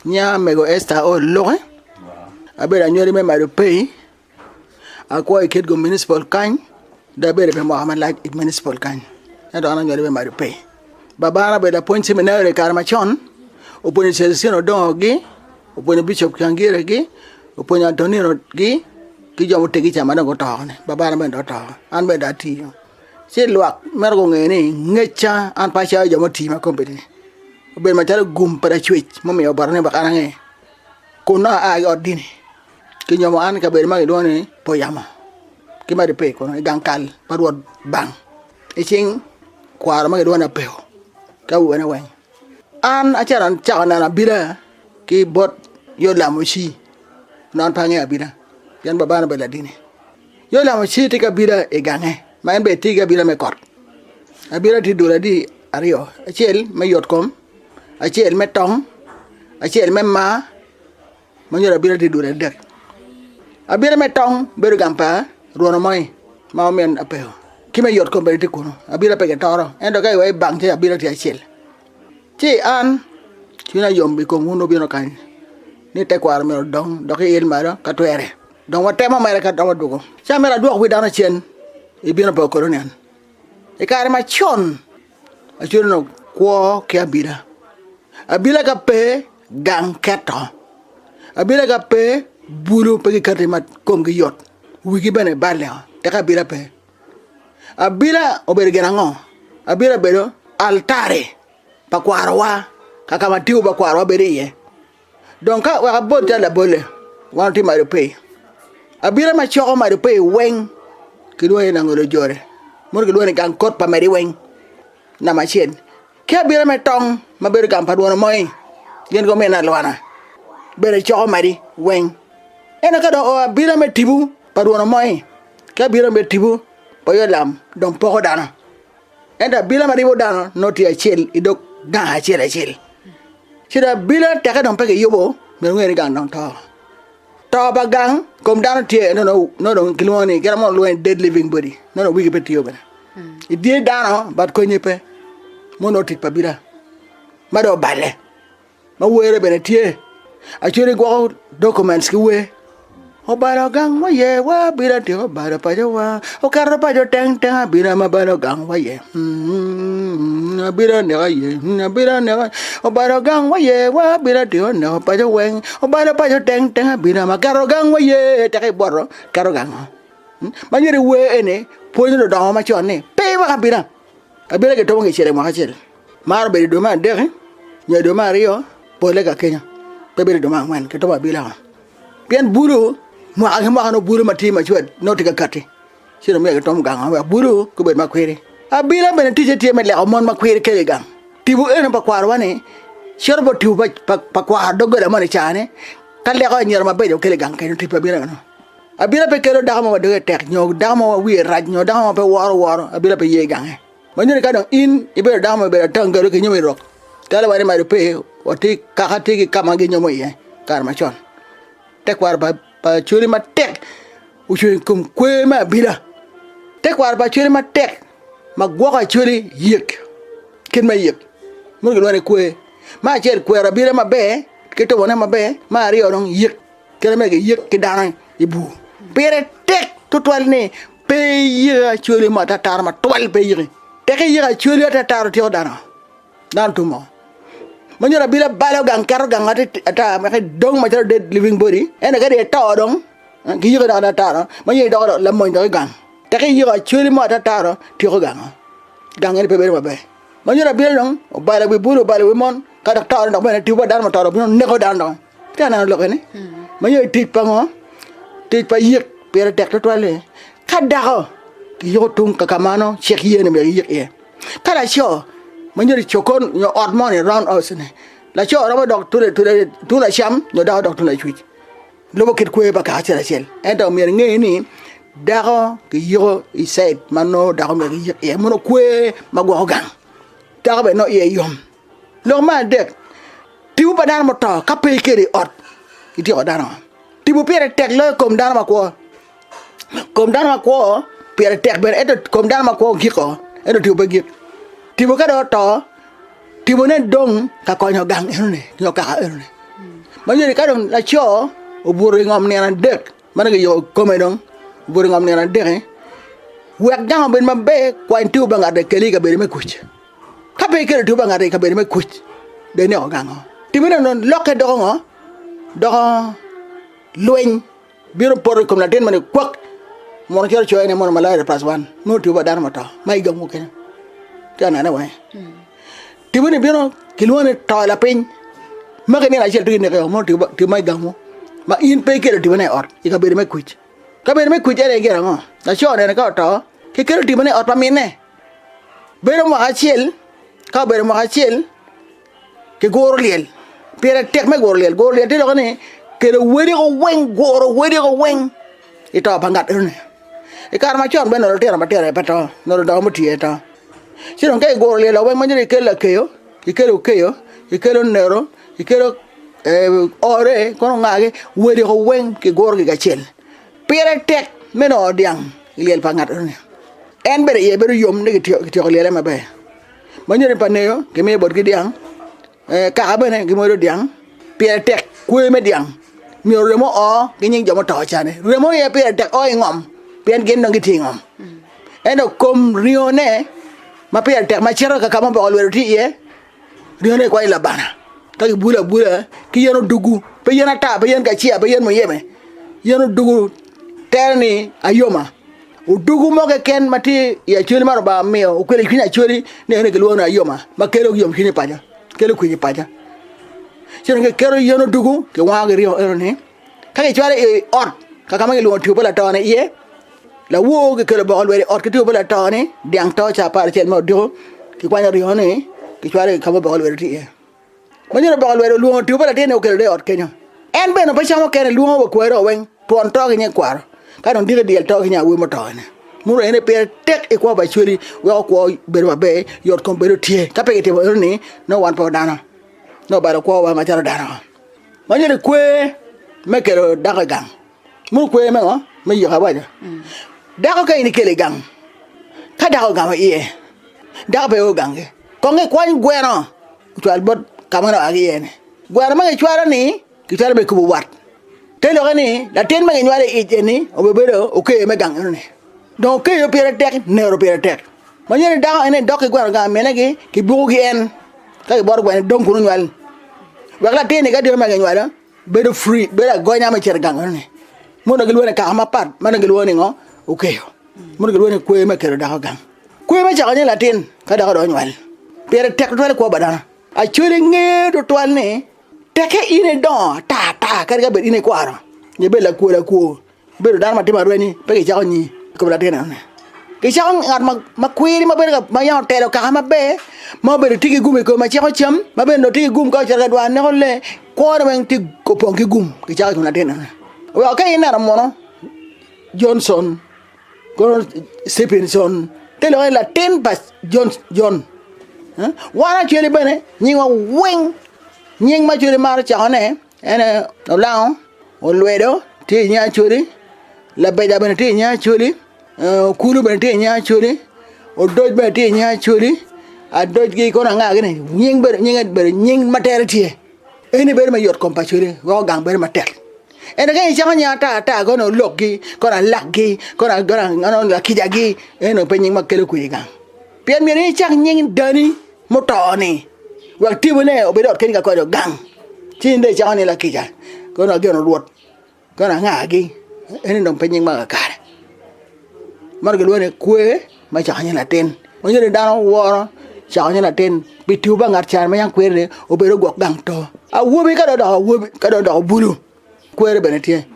nya me go esta o loe abera nyori me maru pay akwa iket go municipal kan da bere be Mohammed like municipal kan ado ana nyori me maru pay babana be da point seminary karmachon oponi sesino dongi oponi bishop kangire gi oponi Antonino gi ki jomo tegi chama go tawne babana be do taw an be da ti se luak mer go ngeni ngecha an pa cha jomo ti ma kompeti be ma tara gum para chwech mo me barne bakana nge kuna a odini ki nyomo an ka be ma do ne poyama ki ma de pe ko gankal parwod bang e ching kwara ma do na peo ka wona wen an acharan chana na bila ki bot yo la moshi non pa nge abira yan babana be la dini yo la moshi ti ka bila e gange ma en be ti ka bila me kot abira ti do la di ario achel me yot kom achel me tong achel me ma nyora abira ti do la dek abira me tong beru gampa rono moy ma men apeo ki me yot kom be ti kuno abira pe ke toro en do kai we bang ti abira ti achel ti an tina yombi ko nguno bino kan ni te kwar me dong do ke el mara ka toere don watema mara ka dawa dugo cha mera do wi dana chen e bino po koronian e kare ma chon a chuno ko ke abira ka pe gang keto abira ka pe bulu pe ki mat kom gi yot wi gi bene balle te ka abira pe abira ober gerango abira bedo altare pa kwarwa kaka matiu ba kwarwa beriye donc wa bodja la bole wanti ma pe abira ma choko ma pe wen kido ina ngoro jore mor kido ni kan kot pa meri wen na ma chen ke abira me tong ma ber kan pa do moy yen go mena lwana bere choko mari wen ena ka do abira me tibu pa do moy ke abira me tibu pa yo lam don poko dana enda bila mari bo dana noti achel idok ga achel sida bila taka don pake yobo me ngere gang don to ba gang kom dana tie no don kiloni kera mo loin dead living body no wigi peti yoba idie dana bat ko nyepe mo noti pa bila ma do bale ma were bene tie achiri go documents ki we o baro gang wa ye wa bila tio baro pa jo wa o karo pa jo teng bila ma baro gang wa ye bila ne ga ye bila ne o baro gang wa ye wa bila tio no pa jo wen o baro pa jo teng bila ma karo gang wa ye te kai boro karo gang ma nyere we ene po no do ma chon ne pe wa ka bila abila ke to ngi chere ma chere mar be do ma de nye do ma rio po le ka kenya pe be do ma man ke to ba bila pian buru ma ag ma no buru mati ma chwet no tika kati sino me tom gang wa buru ku be ma kwere abila be tije tie me le mon ma kwere ke gang tibu eno pa kwar wane sherbo tibu pa kwar dogo le mon chane kalle ko nyer ma be do ke gang ke no tipa bira no abila pe kero da ma do tek nyo da ma wi raj nyo da ma pe waro abila pe ye gang ma nyo ka don in ibe da ma be tangaro ke nyomi rok kala wari ma pe oti kakati ki kama ge nyomo ye kar ma chon tek war ba churi ma tek uchu kum kwe ma bila tek war ba churi ma tek ma gwa churi yek kin ma yek mo ngi wone kwe ma cher kwe ra bila ma be ke to wona ma be ma ri on yek kele me ge yek ki dana ibu pere tek to twal ne pe ye churi ma ta tar ma twal pe ye tek ye churi ta tar ti dana dan tu mo manyora bila balo gang karo gang ata ma dong ma dead living body ena ga de ta dong ki yiga da ta ma yi do la mo do gang ta ki yiga chuli mo ta ta ti ko gang ni pe be ma be manyora bila dong bala bi buru bala wi mon ka da ta dong ma ti ba dan ma ta do ne ko dan dong ta na lo ni ma yi ti pa ngo ti pa yik pe tek to le ka da ko ki yo tung ka kamano chek yene me yik ye kala sho manyori chokon yo odd money round us ne la cho ra dok tu la sham no da dok tu la chwich lo ket kwe ba ka chela chel en do mer nge ni da ko ki yo I said mano da ko mer ye mono kwe ma go gang da ko be no ye yom lo ma dek ti u ba dan mo to ka pe ke ri ot ti o dan ti bu pere tek lo kom dan ma ko pere tek ben et kom dan ma ko ki ko et ti u ba gi tibo ka do to tibo ne dong ka ko nyo gang eno ne nyo ka eno ne Manjuri kadon la cho oburi ngom ne na dek managa yo komedong oburi ngom ne na dek wek jang ben mabe kwa ntiu banga de keli ka beri me kuch ka be kele tu banga de ka beri me kuch de ne ogango timina non loke dogo loin biro por comme la den mané kwak mon kero choy ne mon malay plus 1 no tu ba dar mata mai gamu ken kana na way timina biro kilone to la pin makanya la jel tu ne ko mo tu mai gamu ma in pe kele tu ne or ka beri me kuch ere gera ngo na cho ne ka to ke kele tu ne or pa min ne bero mo achel ka bero mo achel ke gor liel pere tek me gor liel te lo ne ke le wedi ko weng ito bangat ne e kar ma chon ben no te ma tere pato no do mo tie to sino ke gor liel weng ma ni ke la keyo ikelo nero ikelo ore kono ngage wedi ko weng ke gor ga chel pere tek me no diang liel bangat ne en bere ye bere yom ne ke tio liel ma be ma ni pa ne yo ke me bot ke diang ka bene ke mo do diang pere tek kue me diang mi remo o ke nyin jomo to chane remo ye pere tek o ngom pen gen no giti ngom eno kom rio ne ma pere tek ma chero ka kama ba olweru ti ye rio ne ko ila bana ka bula ki yeno dugu pe yena ta pe yen ka chia pe yen mo yeme yeno dugu terni ayoma o dugu mo ke ken mati ya chuli maro ba meo o kwele kina chuli ne ke luona ayoma ma kelo yom kini paja kelo kuji paja sino ke kero yeno dugu ke wa ke rio ne ka ke chware or ka kama ke luon tu pala tone ye la wo ke kelo ba olwere or ke tu pala tone diang to cha par chen mo do ke kwanya rio ne ke chware ka ba olwere ti ye manyo ba olwere luon tu pala tene o kelo de or kenyo en beno pa chamo kene luon wo kwero wen ton to ke nye kwaro ka don dire diel to ke nya wi mo tone muro ene per tek e ko ba churi we ko beru be yor kom beru tie ka pe ke te ni no wan po dana no bara ko wa ma chara dana manyo kwe me kero daga gang mu kwe me ngo me yo ha ba ja daga ka ni kele gang ka daga gang ye daga be o gang ko nge kwani gwero to albot kamera agi ene gwero ma ke chwara ni ki chwara be ku wat telo ni la ten ma ngi wale e ni o be bero o ke me gang ne donc ke yo pere tek ne ro pere tek manyo daga ene dok gwero gang me ne ki bu gi en ka bor gwen don ku nyal wala tene ga de ma ngi wala bedo free beda gonya ma cer gang ne mo na gelone ka ma pat ma na gelone ngo okay mo na gelone ko ma kero da gang ko ma ja ne latin ka da do nyal pere tek to ko badana a chore nge do to ne teke ine don ta ka ga be ine ko aro ne be la ko be do dar ma tima rweni pe ke ja ni ko la tena ne ke ja ngat ma kwiri ma be ma ya te do ka ma be ma be tigi gumi ko ma chao cham ma be no tigi gum ko cer ga ne holle ko men ti ko pon ki gum ki ja ko na tena wa ka ina ra mono Johnson ko Stephenson te lo la ten pas John wana chele bene nyinga weng nying ma chele mar cha ne ene no lao o lwedo ti nya churi la be da bene ti nya churi kulu bene ti nya churi o doj bene ti nya churi a doj gi ko na nga gene nying maternity ene ber ma yot compassion wo gang ber ma tek ene ga cha nya ta go no logi ko na lagi ko na gara no la kijagi ene pe nying ma kele ku gang pien mi ni cha nying dani mo to ni wa ti bone o be dot ken ga ko do gang tin de cha ni la kija ko na ge no ruot ko na nga gi ene no pe nying ma ka mar ge lo ne kwe ma cha nya la ten mo ni da no wo cha nya la ten bitu ba ngar chan ma yang kwere o be ro gok gang to a wobi ka do bulu kwere benetie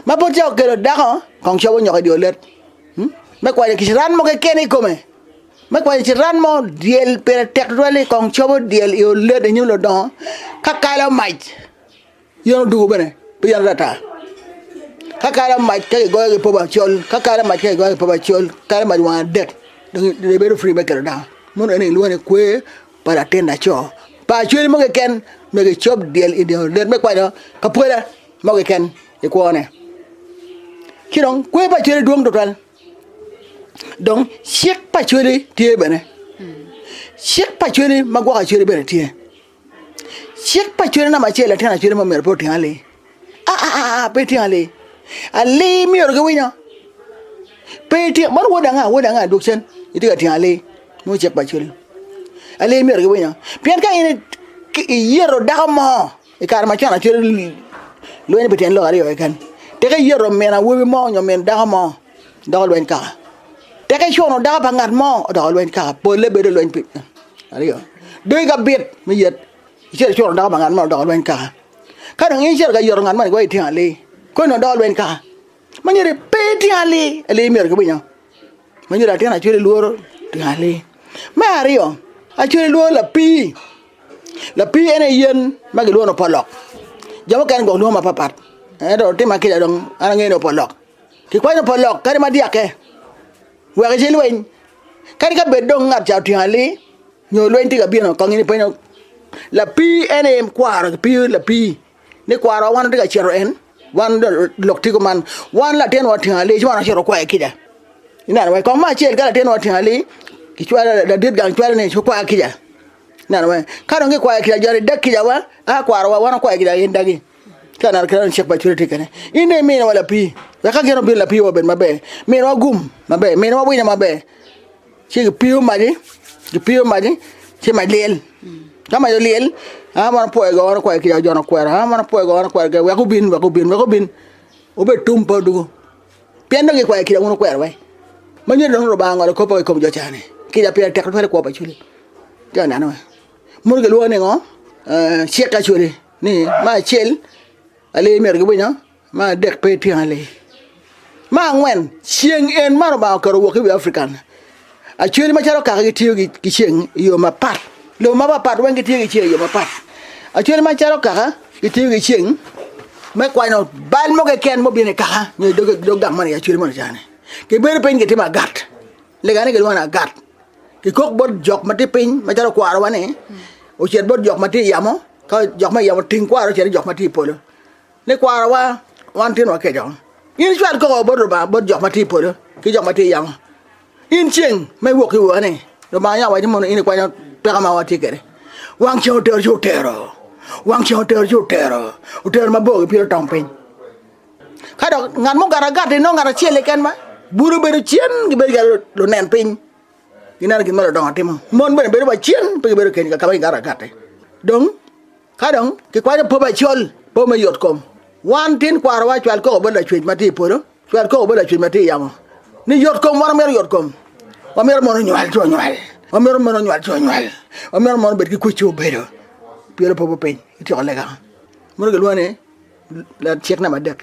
ma po cha ke do da ko cho nyo di olet ma kwa ki ran mo ke keni come ma kwa ki ran mo diel per tekdwale ko cho diel yo le de nyulo don ka kala mai yo du bene pe yan data ka kala mai ke go ke po ba chol ka kala mai ke go ke po ba chol kala mai wa det de be free ma ke da mo ne lu ne kwe para tenda cho pa chwe mo ke ken me ke chop diel idio le me kwa do ka puela mo ke ken e ko ne kirong kwe pa chwe duong total donc siek pa chwe tie bene siek pa chwe ma gwa chwe bene tie Siek pa chule na machela tena chule mo mer po tiale. Pe tiale. Ali mi orga wina. Pe ti man woda nga duksen. Itu ka tiale. Mo siek pa chule. Ali mi orga wina. Pian ka ini yero damo. Ikar ma chana chule lo ni beten lo ari kan. Te ka yero mena wo mo nyo men damo. Dal wen ka. Te ka shono da pa ngat mo dal wen ka. Po le be do wen pit. Ari yo. Doi ka bit mi yet. Chơi cho nó bằng ăn mà đòi lên cả, các đồng ý chơi cái giờ ngắn mà quay thiệt ali, coi nó đòi lên cả, mà như thế pe thiệt ali miệt cái bây giờ, mà như là thế này chơi lúa thiệt ali, mà ari yo, chơi lúa là pi anh yên, mà cái lúa nó phật lộc, giờ mà cái gọng lúa mà phật, rồi thế mà cái là đồng anh nghe nó phật lộc, thì quay nó phật lộc, cái mà điạc cái, vừa cái chơi luôn, cái bệt đông ngặt chào thiệt ali, nhiều luôn thì cái biên nó còn như thế nó la pi enem kwara pi la pi ne kwara wan daga chero en wan lokti ko man wan la ten wat ngale jwana chero kwa kida ina wa ko ma chel kala ten wat ngale ki chwala da dit gang chwala ne kwa kida na wa ka don ke kwa kida jare dakki wa a kwara wa wan kwa kida yin dagi kana kan chek ba churiti kana ine me wala pi wa ka gero bi la pi wa ben mabe me no gum mabe me no wina mabe chi pi maji chi ma lel kama yo liel man poe go ko ki jo no kwera man poe go no kwera we ko bin obe tumpo du pendo ki kwa ki no kwera we man yo no ba ngol ko po ko jo chane ki ja pe tek ko pa chuli jo na no mur ge lo ne ngo sieka chuli ni ma chel ale mer ge bunya ma dek pe ti ale ma ngwen chieng en mar ba ko wo ki african a chuli ma charo ka ki ti ki chieng yo ma pat lo ma ba pat wen ki tie chi yo ma pat a chele ma charo ka ki tie ki ching me kwa no bal mo ke ken mo bi ne ka ni do gam man ya chele mo jane ke ber pen ke ti ma gat le ga ne ke wana gat ki kok bot jok ma ti pin ma charo kwa ro wane o chet bot jok ma ti yamo ka jok ma yamo ting kwa ro chet jok ma ti polo ne kwa ro wa wan tin wa ke jong in chwat ko bot bot jok ma ti polo ki jok ma ti yamo in ching me wo ki wo ne do ma ya wa ti mo in kwa no pega wati kere wang chotero uter ma bo piro tompin kada ngan mo gara gade no ngara chele ken ma buru beru chien gi ber garo lo nen pin ginar gi mala donga timo mon beru ba chien pe beru ken ka ba gara gade dong kadang ki kwa po ba chol po me yot kom wan tin kwar wa chwal ko bo la chwit mati poro chwal ko bo la chwit mati yamo ni yot kom war mer yot kom wa mer mo nyal to nyal Omer mono nyal to nyal. Omer mono bet ki kuchu bedo. Piero popo pen. Iti olega. Mono ke luane la chek na madek.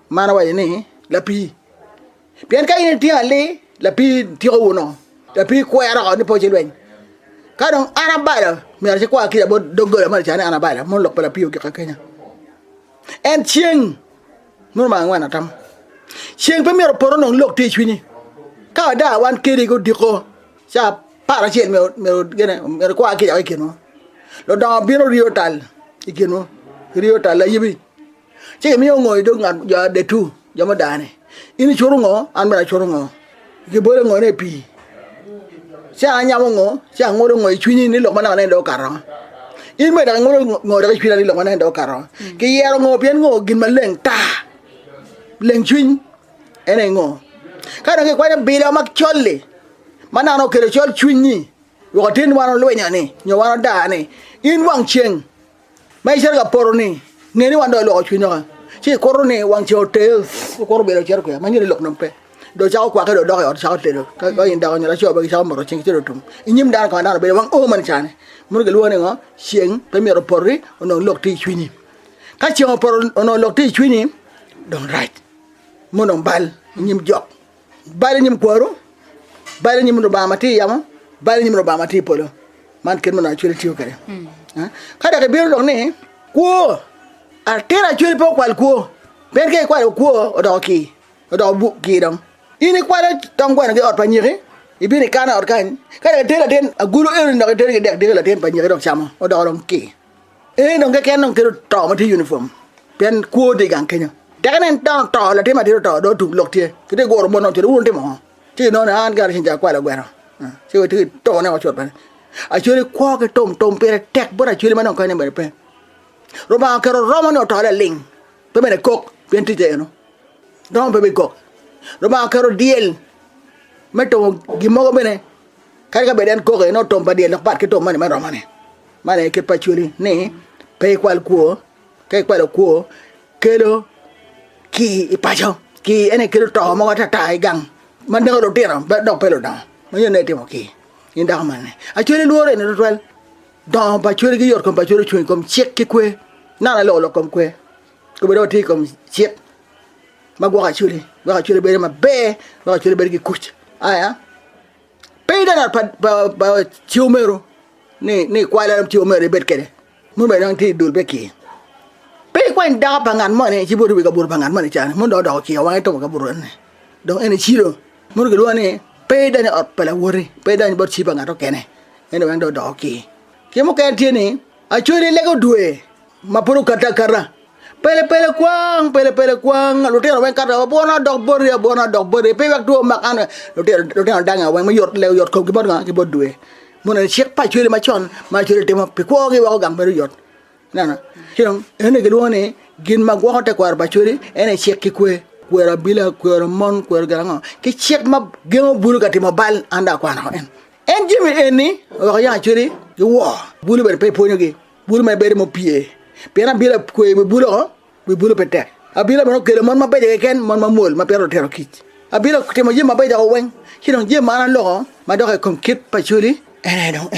Mana wa ni la pi. Pian ka ini ti ale la pi ti o no. La pi ko era ni po jelwen. Ka don ana bala. Mi ara ko akira bo dogo la ma chane ana bala. Mon lok pala pi o ke ka kenya. En chieng. Mono ma ngwana tam. Chieng pe mi ro poro no lok ti chwini. Ka da wan kiri ko diko. Sa para chen me gene me ko aki ya kino lo da biro rio tal ikino rio tal la yibi che mi ngoi do ngat ya de tu ya ma dane ini chorungo an ba chorungo ke bore ngo ne pi cha nya ngo cha ngo do ngoi chwini ni lo ma na ne do karo in me da ngo da chwini ni lo ma ne do karo ke yero ngo pien ngo gin ma leng ta leng chwin ene ngo ka da ke kwa bi da mak cholle mana no kere chol chwinyi wo tin wano lwenya ni nyo wano da ni in wang cheng mai ser ga poro ni ngeni wando lo chwinyo ka chi koro ni wang cho te koro be lo cher ko ma ni lo nompe do chao kwa ka do do chao te do ka yin da nyo la cho ba chao mo ching ti do tum inyim da ka da be wang o man chane mun ga lo ni ngo cheng pe mi ro porri ono lo ti chwinyi ka cheng poro ono lo ti chwinyi don right mono bal nyim jok bal nyim kwaro bale nyim do ba mati yama bale nyim do ba mati polo man ken mona chuli tiyo kare kada ke biro ne ko artera chuli po kwal ko perke kwal ko o do bu ki dong ini kwal tong gwan ke ot panyire ibini kana ot kan kada tera den aguro e ndo tera ke dek de la den panyire dong chama o do dong ki e dong ke ken dong ke to mati uniform pen ko de gang kenya dakanen to la tema de to do tu lok tie ke go ro mono te won te mo ti no na an gar hin ja kwa la gwero ti to na o chot ban Actually, quack a tom pere tech, but actually, man, I'm kind of very Roma Romano Tola Ling, Pemene cook, Pentitano. Don't baby cook. Roma Caro deal. Meto Gimogone. Carga beden cook, no tom badi, no packet of money, Romane. Money keep patchouli, nay, pay qual quo, cake qual quo, kilo, key, pacho, key, any kilo tom, what a tie gang. Mandano dinner, but don't pello down. When you're native key. In that man. Actually, Lord, and as well. Don't patchouli your compatchouli chewing come check que. Not a low come que. Go without take come check. Magua actually, very my bear, actually very coach. Aya. Pay that by Tumero. Nay, quite a Tumero bedkede. Mummy don't take do Becky. Pay quite dark and money, she would be a burbank and money chan. Mundo doggy, I want to talk about don't any chiro. Murguane, pay than up pela worry, pay than but cheap and at okene. And the window doggy. Kimokan Tini, actually Lego due. Mapuru katakara. Pele kwang, Lutero went cut a bona dog body, pay back to a macana, Lutero danga when your cookibon keyboard do it. Mona check patchouli machon, my children of Piquogi or Gambari yacht. Nana, here, any good one, gin magwater quar patchouli, and a check que, where a billa, queer a mon, queer garanga, check my game bulgati mobile and a quan. And Jimmy any, or actually, you war, bullet pay pony, bull my bedroom of PA. Pena bila kue bulo pete. Abila mano kele mon ma pede ken mon ma mol ma pero tero kit. Abila kutemo je ma pede o wen. Hino je mana lo ma do ko kit patchouli. And I don't